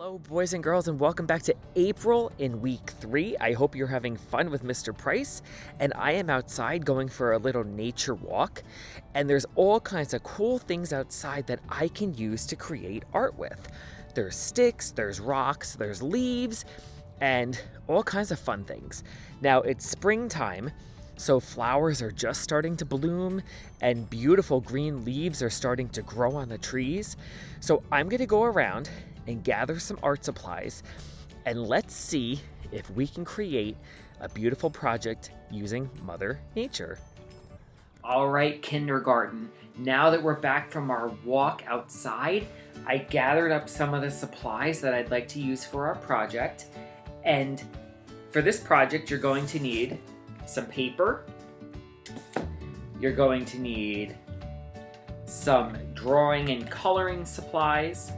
Hello, boys and girls, and welcome back to April in week 3. I hope you're having fun with Mr. Price, and I am outside going for a little nature walk, and there's all kinds of cool things outside that I can use to create art with. There's sticks, there's rocks, there's leaves, and all kinds of fun things. Now, it's springtime, so flowers are just starting to bloom, and beautiful green leaves are starting to grow on the trees. So I'm going to go around and gather some art supplies, and let's see if we can create a beautiful project using Mother Nature. All right, kindergarten, now that we're back from our walk outside, I gathered up some of the supplies that I'd like to use for our project. And for this project, you're going to need some paper, you're going to need some drawing and coloring supplies,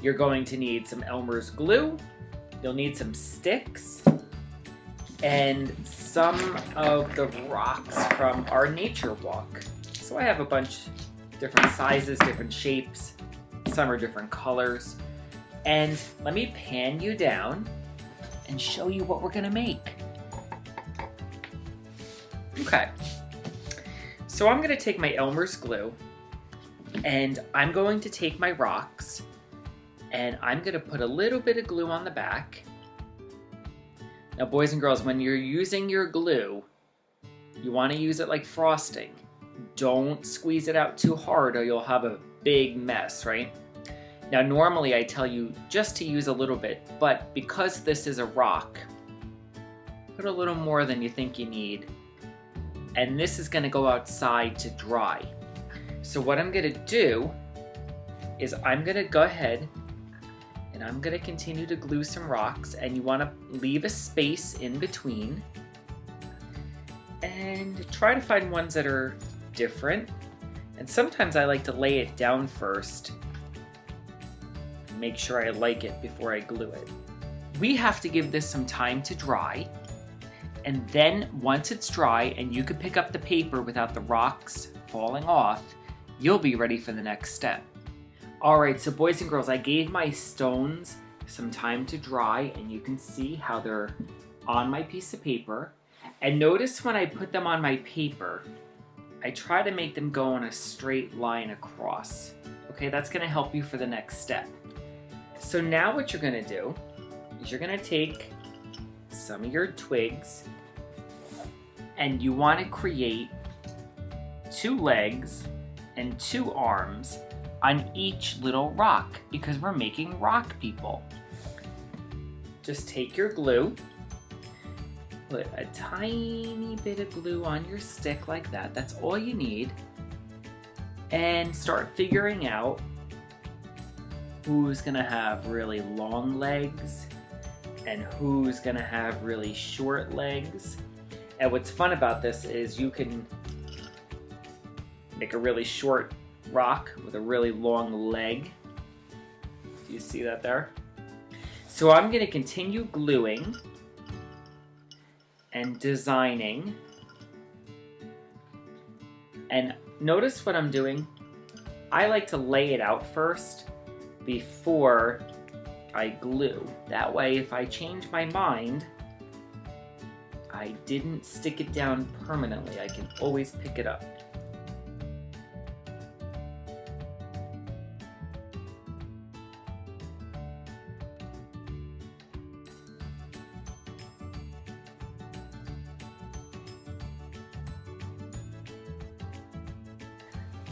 you're going to need some Elmer's glue, you'll need some sticks, and some of the rocks from our nature walk. So I have a bunch different sizes, different shapes, some are different colors. And let me pan you down and show you what we're gonna make. Okay, so I'm gonna take my Elmer's glue and I'm going to take my rocks and I'm gonna put a little bit of glue on the back. Now, boys and girls, when you're using your glue, you wanna use it like frosting. Don't squeeze it out too hard or you'll have a big mess, right? Now, normally I tell you just to use a little bit, but because this is a rock, put a little more than you think you need. And this is gonna go outside to dry. So what I'm gonna do is I'm gonna go ahead and I'm gonna continue to glue some rocks, and you wanna leave a space in between and try to find ones that are different. And sometimes I like to lay it down first and make sure I like it before I glue it. We have to give this some time to dry, and then once it's dry and you can pick up the paper without the rocks falling off, you'll be ready for the next step. Alright, so boys and girls, I gave my stones some time to dry, and you can see how they're on my piece of paper. And notice when I put them on my paper, I try to make them go in a straight line across. Okay, that's gonna help you for the next step. So now what you're gonna do is you're gonna take some of your twigs and you wanna create 2 legs and 2 arms on each little rock, because we're making rock people. Just take your glue, put a tiny bit of glue on your stick like that, that's all you need, and start figuring out who's gonna have really long legs and who's gonna have really short legs. And what's fun about this is you can make a really short rock with a really long leg. Do you see that there? So I'm going to continue gluing and designing. And notice what I'm doing. I like to lay it out first before I glue. That way, if I change my mind, I didn't stick it down permanently. I can always pick it up.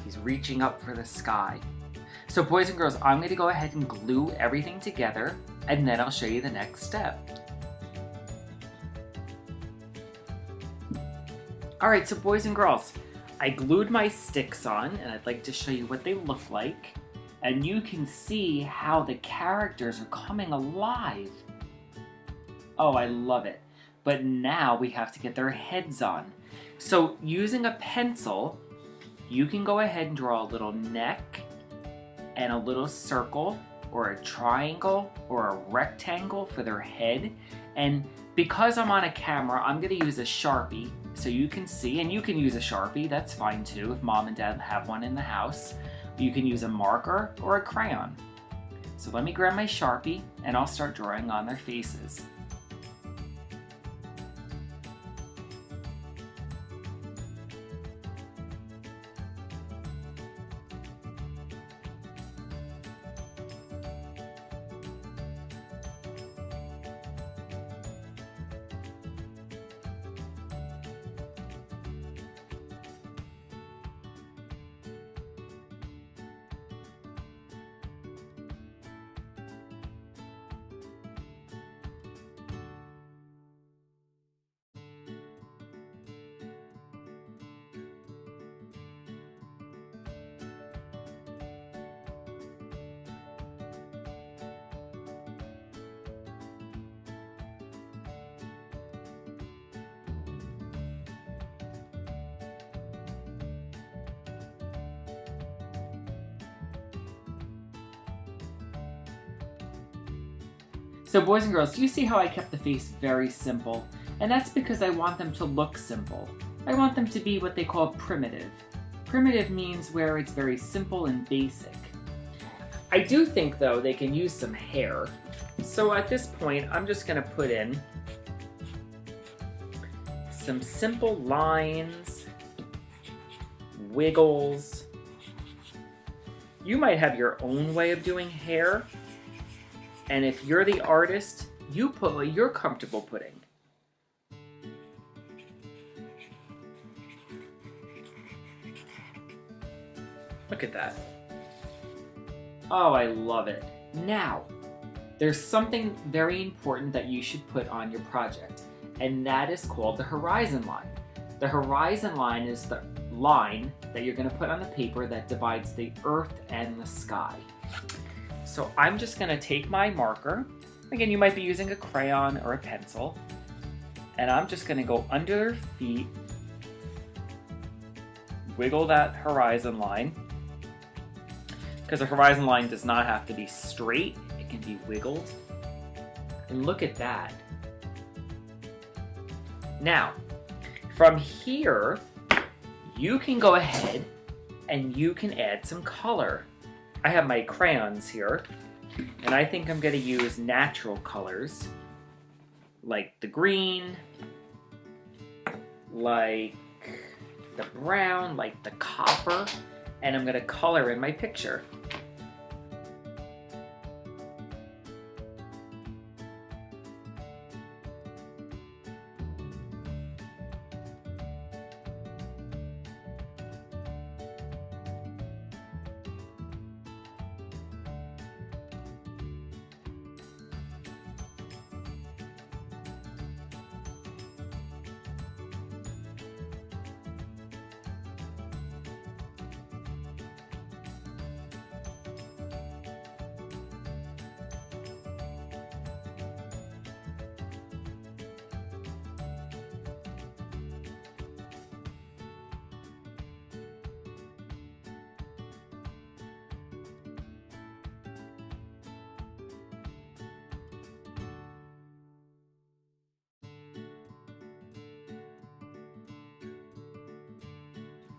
He's reaching up for the sky. So boys and girls, I'm going to go ahead and glue everything together, and then I'll show you the next step. Alright, so boys and girls, I glued my sticks on, and I'd like to show you what they look like. And you can see how the characters are coming alive. Oh, I love it. But now we have to get their heads on. So using a pencil, you can go ahead and draw a little neck and a little circle or a triangle or a rectangle for their head. And because I'm on a camera, I'm gonna use a Sharpie so you can see, and you can use a Sharpie, that's fine too if mom and dad have one in the house. You can use a marker or a crayon. So let me grab my Sharpie and I'll start drawing on their faces. So boys and girls, do you see how I kept the face very simple? And that's because I want them to look simple. I want them to be what they call primitive. Primitive means where it's very simple and basic. I do think, though, they can use some hair. So at this point, I'm just going to put in some simple lines, wiggles. You might have your own way of doing hair. And if you're the artist, you put what you're comfortable putting. Look at that. Oh, I love it. Now, there's something very important that you should put on your project, and that is called the horizon line. The horizon line is the line that you're going to put on the paper that divides the earth and the sky. So I'm just going to take my marker. Again, you might be using a crayon or a pencil. And I'm just going to go under their feet, wiggle that horizon line. Because the horizon line does not have to be straight, it can be wiggled. And look at that. Now, from here, you can go ahead and you can add some color. I have my crayons here, and I think I'm going to use natural colors, like the green, like the brown, like the copper, and I'm going to color in my picture.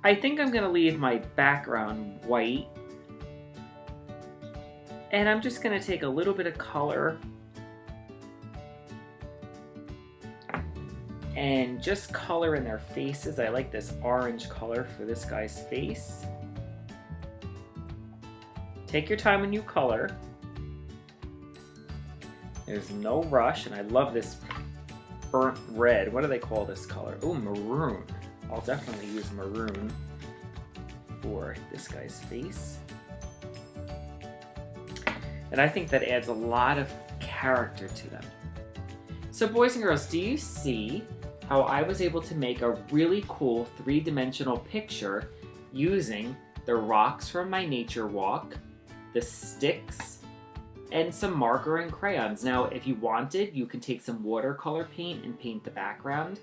I think I'm going to leave my background white. And I'm just going to take a little bit of color and just color in their faces. I like this orange color for this guy's face. Take your time when you color. There's no rush, and I love this burnt red. What do they call this color? Oh, maroon. I'll definitely use maroon for this guy's face. And I think that adds a lot of character to them. So boys and girls, do you see how I was able to make a really cool three-dimensional picture using the rocks from my nature walk, the sticks, and some marker and crayons? Now, if you wanted, you can take some watercolor paint and paint the background.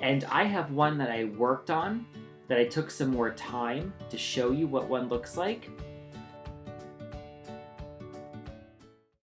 And I have one that I worked on that I took some more time to show you what one looks like.